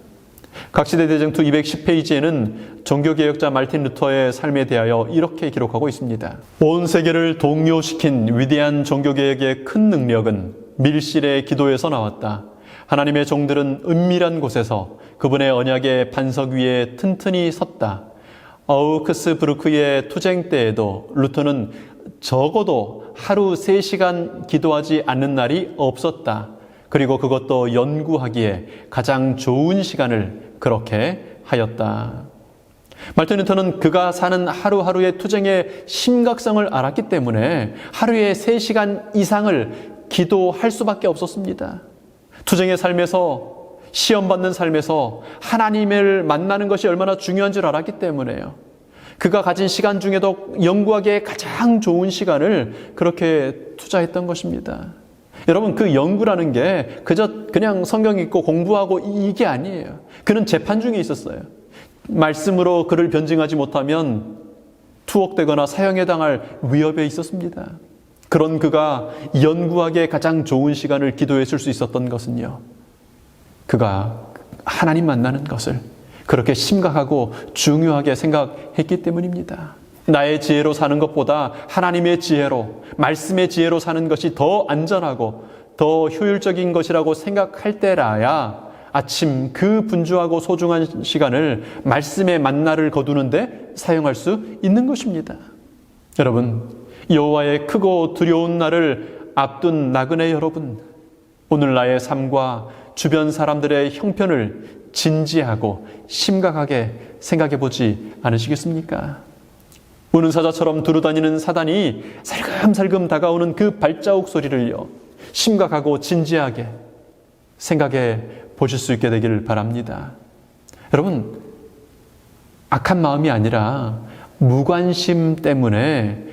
[SPEAKER 6] 각시대 대쟁투 210페이지에는 종교개혁자 마르틴 루터의 삶에 대하여 이렇게 기록하고 있습니다. 온 세계를 동요시킨 위대한 종교개혁의 큰 능력은 밀실의 기도에서 나왔다. 하나님의 종들은 은밀한 곳에서 그분의 언약의 반석 위에 튼튼히 섰다. 아우크스부르크의 투쟁 때에도 루터는 적어도 하루 3시간 기도하지 않는 날이 없었다. 그리고 그것도 연구하기에 가장 좋은 시간을 그렇게 하였다. 말틴 루터는 그가 사는 하루하루의 투쟁의 심각성을 알았기 때문에 하루에 3시간 이상을 기도할 수밖에 없었습니다. 투쟁의 삶에서, 시험받는 삶에서 하나님을 만나는 것이 얼마나 중요한 줄 알았기 때문에요. 그가 가진 시간 중에도 연구하기에 가장 좋은 시간을 그렇게 투자했던 것입니다. 여러분, 그 연구라는 게 그냥 성경 읽고 공부하고 이게 아니에요. 그는 재판 중에 있었어요. 말씀으로 그를 변증하지 못하면 투옥되거나 사형에 당할 위협에 있었습니다. 그런 그가 연구하기에 가장 좋은 시간을 기도했을 수 있었던 것은요, 그가 하나님 만나는 것을 그렇게 심각하고 중요하게 생각했기 때문입니다. 나의 지혜로 사는 것보다 하나님의 지혜로, 말씀의 지혜로 사는 것이 더 안전하고 더 효율적인 것이라고 생각할 때라야 아침 그 분주하고 소중한 시간을 말씀의 만나를 거두는데 사용할 수 있는 것입니다. 여러분, 여호와의 크고 두려운 날을 앞둔 나그네 여러분, 오늘 나의 삶과 주변 사람들의 형편을 진지하고 심각하게 생각해 보지 않으시겠습니까? 우는 사자처럼 두루다니는 사단이 살금살금 다가오는 그 발자국 소리를요, 심각하고 진지하게 생각해 보실 수 있게 되기를 바랍니다. 여러분, 악한 마음이 아니라 무관심 때문에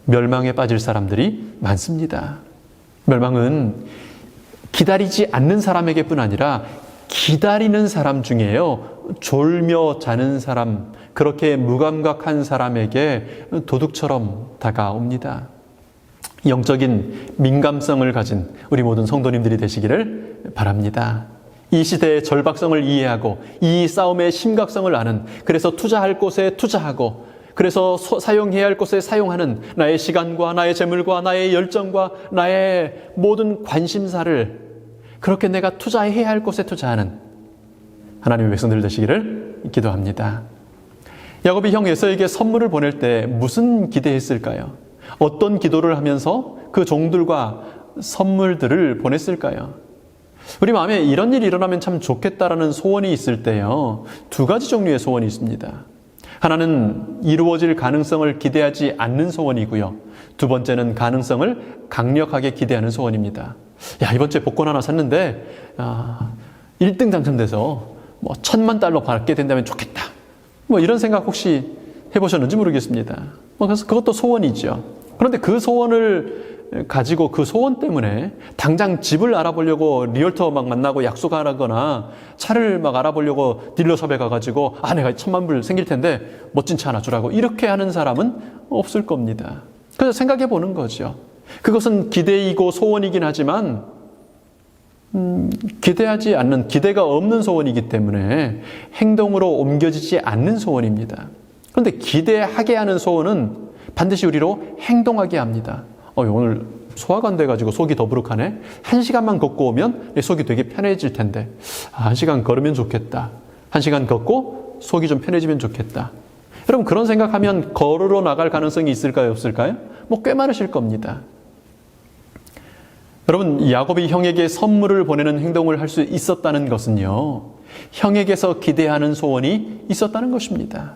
[SPEAKER 6] 멸망에 빠질 사람들이 많습니다. 멸망은 기다리지 않는 사람에게뿐 아니라 기다리는 사람 중에요, 졸며 자는 사람, 그렇게 무감각한 사람에게 도둑처럼 다가옵니다. 영적인 민감성을 가진 우리 모든 성도님들이 되시기를 바랍니다. 이 시대의 절박성을 이해하고 이 싸움의 심각성을 아는, 그래서 투자할 곳에 투자하고, 그래서 사용해야 할 곳에 사용하는 나의 시간과 나의 재물과 나의 열정과 나의 모든 관심사를 그렇게 내가 투자해야 할 곳에 투자하는 하나님의 백성들 되시기를 기도합니다. 야곱이 형 에서에게 선물을 보낼 때 무슨 기대했을까요? 어떤 기도를 하면서 그 종들과 선물들을 보냈을까요? 우리 마음에 이런 일이 일어나면 참 좋겠다라는 소원이 있을 때요, 2가지 종류의 소원이 있습니다. 하나는 이루어질 가능성을 기대하지 않는 소원이고요, 2번째는 가능성을 강력하게 기대하는 소원입니다. 야, 이번 주에 복권 하나 샀는데 1등 당첨돼서 뭐 $10,000,000 받게 된다면 좋겠다, 뭐 이런 생각 혹시 해보셨는지 모르겠습니다. 그래서 그것도 소원이죠. 그런데 그 소원을 가지고 그 소원 때문에 당장 집을 알아보려고 리얼터 막 만나고 약속하거나 차를 막 알아보려고 딜러숍에 가가지고 내가 1,000만 불 생길 텐데 멋진 차 하나 주라고 이렇게 하는 사람은 없을 겁니다. 그래서 생각해 보는 거죠. 그것은 기대이고 소원이긴 하지만 기대하지 않는, 기대가 없는 소원이기 때문에 행동으로 옮겨지지 않는 소원입니다. 그런데 기대하게 하는 소원은 반드시 우리로 행동하게 합니다. 오늘 소화가 안 돼가지고 속이 더부룩하네. 1시간만 걷고 오면 내 속이 되게 편해질 텐데 1시간 걸으면 좋겠다. 1시간 걷고 속이 좀 편해지면 좋겠다. 여러분 그런 생각하면 걸으러 나갈 가능성이 있을까요? 없을까요? 꽤 많으실 겁니다. 여러분 야곱이 형에게 선물을 보내는 행동을 할 수 있었다는 것은요, 형에게서 기대하는 소원이 있었다는 것입니다.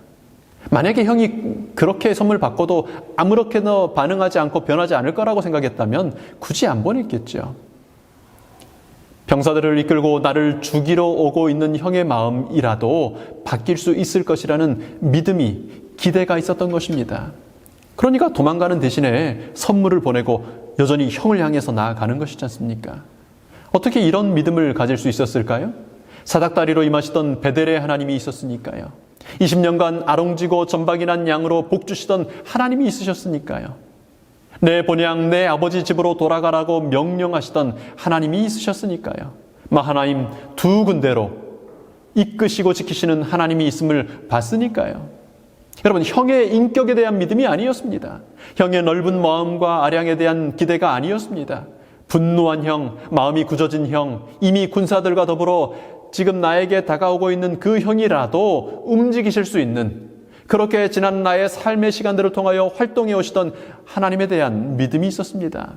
[SPEAKER 6] 만약에 형이 그렇게 선물 받고도 아무렇게나 반응하지 않고 변하지 않을 거라고 생각했다면 굳이 안 보냈겠죠. 병사들을 이끌고 나를 죽이러 오고 있는 형의 마음이라도 바뀔 수 있을 것이라는 믿음이, 기대가 있었던 것입니다. 그러니까 도망가는 대신에 선물을 보내고 여전히 형을 향해서 나아가는 것이지 않습니까? 어떻게 이런 믿음을 가질 수 있었을까요? 사닥다리로 임하시던 베델의 하나님이 있었으니까요. 20년간 아롱지고 전박이 난 양으로 복주시던 하나님이 있으셨으니까요. 내 본향 내 아버지 집으로 돌아가라고 명령하시던 하나님이 있으셨으니까요. 하나님 두 군데로 이끄시고 지키시는 하나님이 있음을 봤으니까요. 여러분 형의 인격에 대한 믿음이 아니었습니다. 형의 넓은 마음과 아량에 대한 기대가 아니었습니다. 분노한 형, 마음이 굳어진 형, 이미 군사들과 더불어 지금 나에게 다가오고 있는 그 형이라도 움직이실 수 있는, 그렇게 지난 나의 삶의 시간들을 통하여 활동해 오시던 하나님에 대한 믿음이 있었습니다.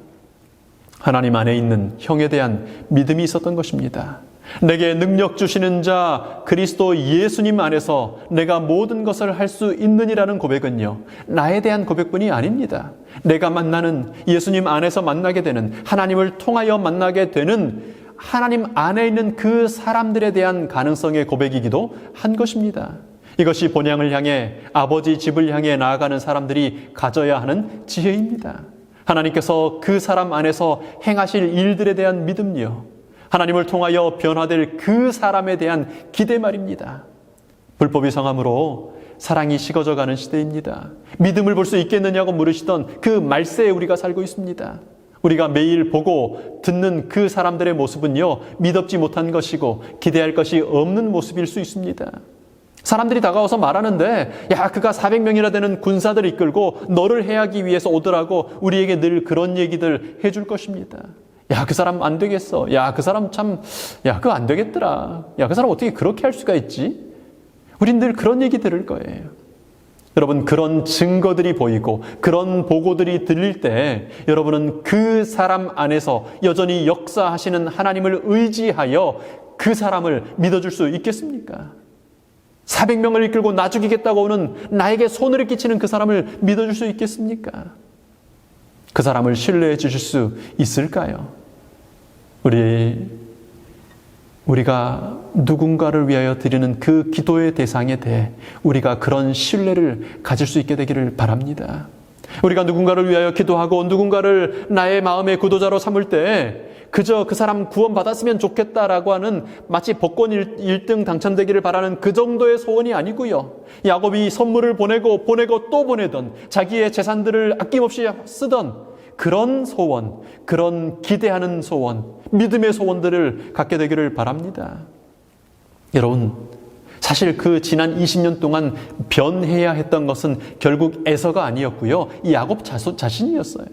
[SPEAKER 6] 하나님 안에 있는 형에 대한 믿음이 있었던 것입니다. 내게 능력 주시는 자 그리스도 예수님 안에서 내가 모든 것을 할 수 있느니라는 고백은요, 나에 대한 고백뿐이 아닙니다. 내가 만나는 예수님 안에서 만나게 되는, 하나님을 통하여 만나게 되는 하나님 안에 있는 그 사람들에 대한 가능성의 고백이기도 한 것입니다. 이것이 본향을 향해, 아버지 집을 향해 나아가는 사람들이 가져야 하는 지혜입니다. 하나님께서 그 사람 안에서 행하실 일들에 대한 믿음요, 하나님을 통하여 변화될 그 사람에 대한 기대 말입니다. 불법이 성함으로 사랑이 식어져가는 시대입니다. 믿음을 볼 수 있겠느냐고 물으시던 그 말세에 우리가 살고 있습니다. 우리가 매일 보고 듣는 그 사람들의 모습은요, 믿업지 못한 것이고 기대할 것이 없는 모습일 수 있습니다. 사람들이 다가와서 말하는데, 야, 그가 400명이나 되는 군사들을 이끌고 너를 해하기 위해서 오더라고 우리에게 늘 그런 얘기들 해줄 것입니다. 야, 그 사람 안 되겠어. 야, 그 사람 참, 야, 그거 안 되겠더라. 야, 그 사람 어떻게 그렇게 할 수가 있지? 우린 늘 그런 얘기 들을 거예요. 여러분, 그런 증거들이 보이고 그런 보고들이 들릴 때 여러분은 그 사람 안에서 여전히 역사하시는 하나님을 의지하여 그 사람을 믿어줄 수 있겠습니까? 400명을 이끌고 나 죽이겠다고 오는, 나에게 손해를 끼치는 그 사람을 믿어줄 수 있겠습니까? 그 사람을 신뢰해 주실 수 있을까요? 우리가 누군가를 위하여 드리는 그 기도의 대상에 대해 우리가 그런 신뢰를 가질 수 있게 되기를 바랍니다. 우리가 누군가를 위하여 기도하고 누군가를 나의 마음의 구도자로 삼을 때 그저 그 사람 구원받았으면 좋겠다라고 하는, 마치 복권 1등 당첨되기를 바라는 그 정도의 소원이 아니고요. 야곱이 선물을 보내고 또 보내던, 자기의 재산들을 아낌없이 쓰던 그런 소원, 그런 기대하는 소원, 믿음의 소원들을 갖게 되기를 바랍니다. 여러분, 사실 그 지난 20년 동안 변해야 했던 것은 결국 에서가 아니었고요, 이 야곱 자신이었어요.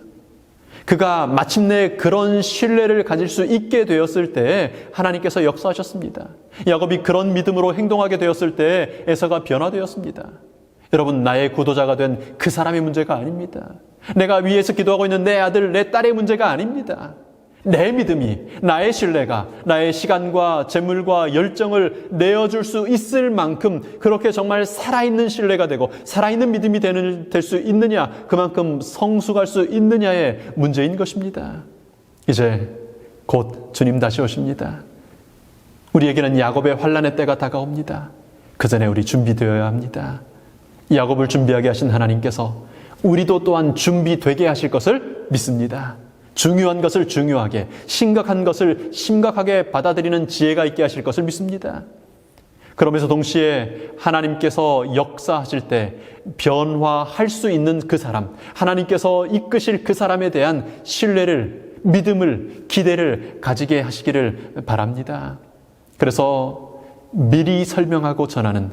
[SPEAKER 6] 그가 마침내 그런 신뢰를 가질 수 있게 되었을 때 하나님께서 역사하셨습니다. 야곱이 그런 믿음으로 행동하게 되었을 때 에서가 변화되었습니다. 여러분, 나의 구도자가 된 그 사람의 문제가 아닙니다. 내가 위에서 기도하고 있는 내 아들, 내 딸의 문제가 아닙니다. 내 믿음이, 나의 신뢰가 나의 시간과 재물과 열정을 내어줄 수 있을 만큼 그렇게 정말 살아있는 신뢰가 되고 살아있는 믿음이 될 수 있느냐, 그만큼 성숙할 수 있느냐의 문제인 것입니다. 이제 곧 주님 다시 오십니다. 우리에게는 야곱의 환난의 때가 다가옵니다. 그 전에 우리 준비되어야 합니다. 야곱을 준비하게 하신 하나님께서 우리도 또한 준비되게 하실 것을 믿습니다. 중요한 것을 중요하게, 심각한 것을 심각하게 받아들이는 지혜가 있게 하실 것을 믿습니다. 그러면서 동시에 하나님께서 역사하실 때 변화할 수 있는 그 사람, 하나님께서 이끄실 그 사람에 대한 신뢰를, 믿음을, 기대를 가지게 하시기를 바랍니다. 그래서 미리 설명하고 전하는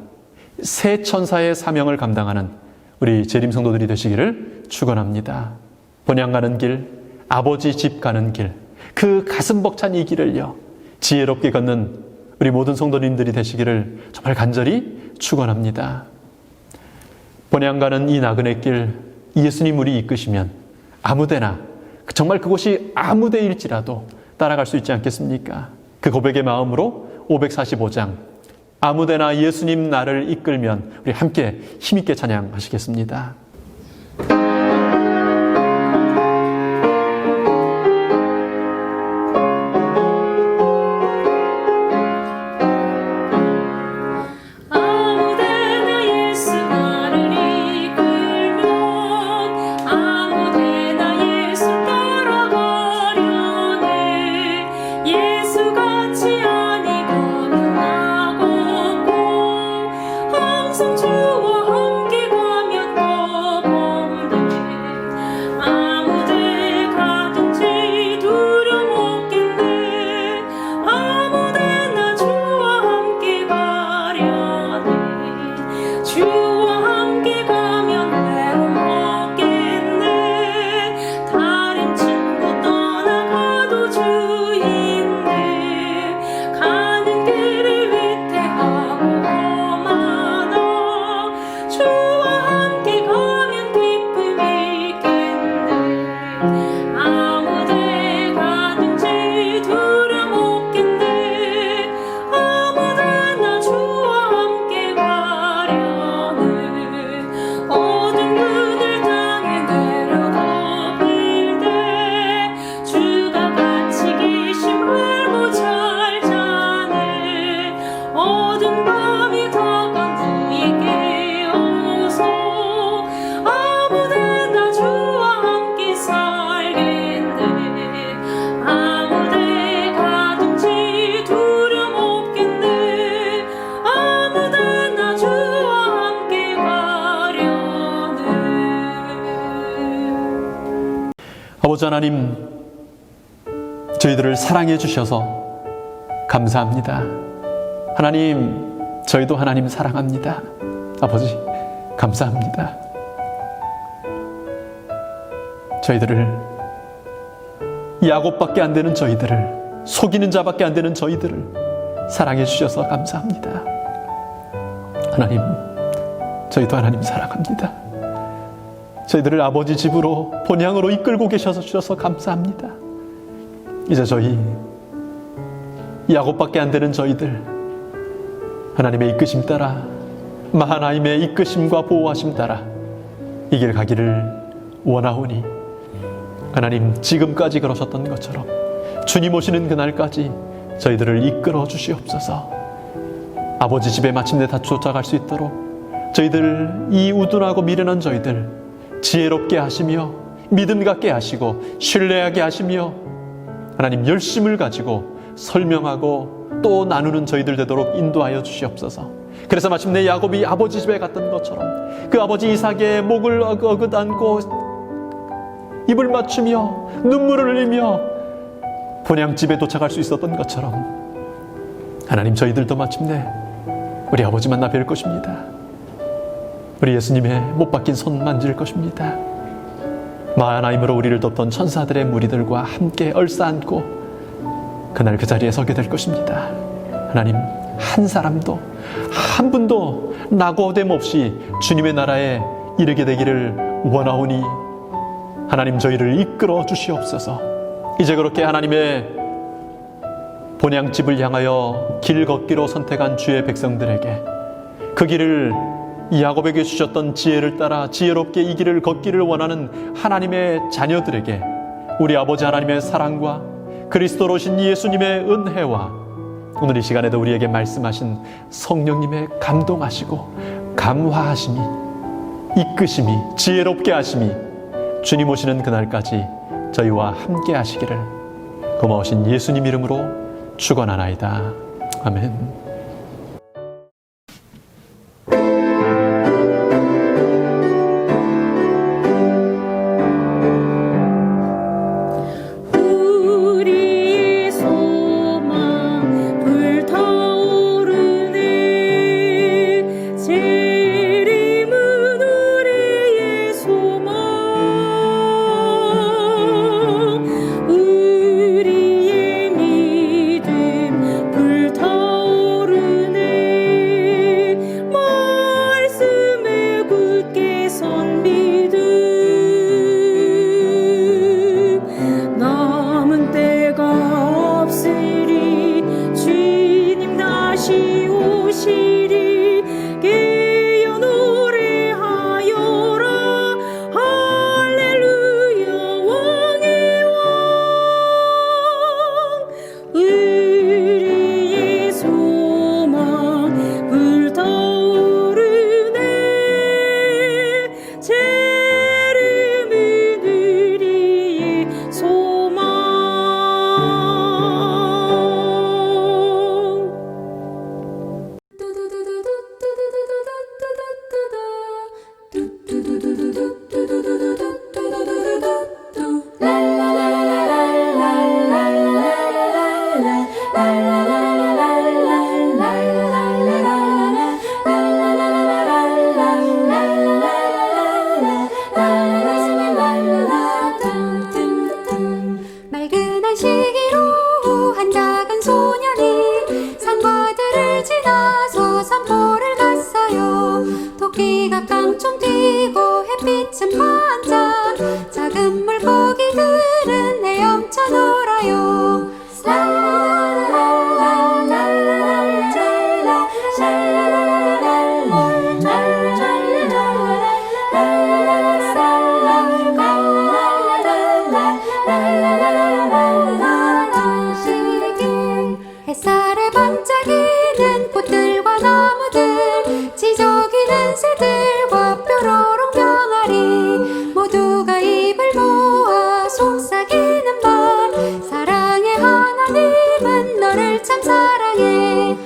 [SPEAKER 6] 새 천사의 사명을 감당하는 우리 재림 성도들이 되시기를 축원합니다. 본향 가는 길, 아버지 집 가는 길, 그 가슴 벅찬 이 길을요, 지혜롭게 걷는 우리 모든 성도님들이 되시기를 정말 간절히 축원합니다. 본향 가는 이 나그네 길, 예수님 우리 이끄시면 아무데나, 정말 그곳이 아무데일지라도 따라갈 수 있지 않겠습니까? 그 고백의 마음으로 545장 아무데나 예수님 나를 이끌면 우리 함께 힘있게 찬양하시겠습니다.
[SPEAKER 1] 아무데나 예수 나를 이끌면 아무데나 예수 따라가려네. 예수 같이 아니고 변하고 항상 주와 함께 가면 더 범대. 아무데 가든지 두려움 없겠네. 아무데나 주와 함께 가려네. 주와 함께 가면 외로움 없겠네. 다른 친구 떠나가도 주 있네. 가는 길이 위태하고 험하나 주와 함께 가면 기쁨이 있겠네. 아무데 가든지 두려움 없겠네. 아무데나 주와 함께 가려네. 어두운 눈을 땅에 내려다 빌되 주가 같이 계심 알고 잘 자네. 어두운 밤이 다가온 후에 깨어서 아무데나 주와 함께 살겠네. 아무데 가든지 두려움 없겠네. 아무데나 주와 함께 가려네.
[SPEAKER 6] 아버지 하나님, 저희들을 사랑해 주셔서 감사합니다. 하나님, 저희도 하나님 사랑합니다. 아버지, 감사합니다. 저희들을, 야곱밖에 안 되는 저희들을, 속이는 자밖에 안 되는 저희들을 사랑해 주셔서 감사합니다. 하나님, 저희도 하나님 사랑합니다. 저희들을 아버지 집으로, 본향으로 이끌고 계셔서 주셔서 감사합니다. 이제 저희, 야곱밖에 안 되는 저희들, 하나님의 이끄심 따라, 마하나임의 이끄심과 보호하심 따라 이 길 가기를 원하오니, 하나님 지금까지 그러셨던 것처럼 주님 오시는 그날까지 저희들을 이끌어 주시옵소서. 아버지 집에 마침내 다 쫓아갈 수 있도록 저희들, 이 우둔하고 미련한 저희들 지혜롭게 하시며 믿음 갖게 하시고 신뢰하게 하시며 하나님 열심을 가지고 설명하고 또 나누는 저희들 되도록 인도하여 주시옵소서. 그래서 마침내 야곱이 아버지 집에 갔던 것처럼 그 아버지 이삭의 목을 어긋 안고 입을 맞추며 눈물을 흘리며 본향집에 도착할 수 있었던 것처럼 하나님, 저희들도 마침내 우리 아버지 만나 뵐 것입니다. 우리 예수님의 못 박힌 손 만질 것입니다. 마하나임으로 우리를 돕던 천사들의 무리들과 함께 얼싸안고 그날 그 자리에 서게 될 것입니다. 하나님, 한 사람도, 한 분도 낙오됨 없이 주님의 나라에 이르게 되기를 원하오니 하나님, 저희를 이끌어 주시옵소서. 이제 그렇게 하나님의 본향집을 향하여 길 걷기로 선택한 주의 백성들에게 그 길을, 야곱에게 주셨던 지혜를 따라 지혜롭게 이 길을 걷기를 원하는 하나님의 자녀들에게 우리 아버지 하나님의 사랑과 그리스도로 오신 예수님의 은혜와 오늘 이 시간에도 우리에게 말씀하신 성령님의 감동하시고 감화하심이 이끄심이, 지혜롭게 하심이 주님 오시는 그날까지 저희와 함께 하시기를 고마우신 예수님 이름으로 축원하나이다. 아멘.
[SPEAKER 1] 우리의 소망 불타오르네 재림은 우리의 소망 우리의 믿음 불타오르네 말씀에 굳게 선 믿음 남은 때가 없으리 주님 다시 오시리 깨어 노래하여라 할렐루야 왕의 왕 우리의 소망 불타오르네 재림은 우리의 소망
[SPEAKER 7] 맑은 안식이로 한 작은 소년이 산과들을 지나서 산보를 갔어요. 토끼가 깡총 뛰고 햇빛은 반짝 작은 물고기들은 헤엄쳐 놀아요. 햇살에 반짝이는 꽃들과 나무들 지저귀는 새들과 뾰로롱 병아리 모두가 입을 모아 속삭이는 말 사랑의 하나님은 너를 참 사랑해.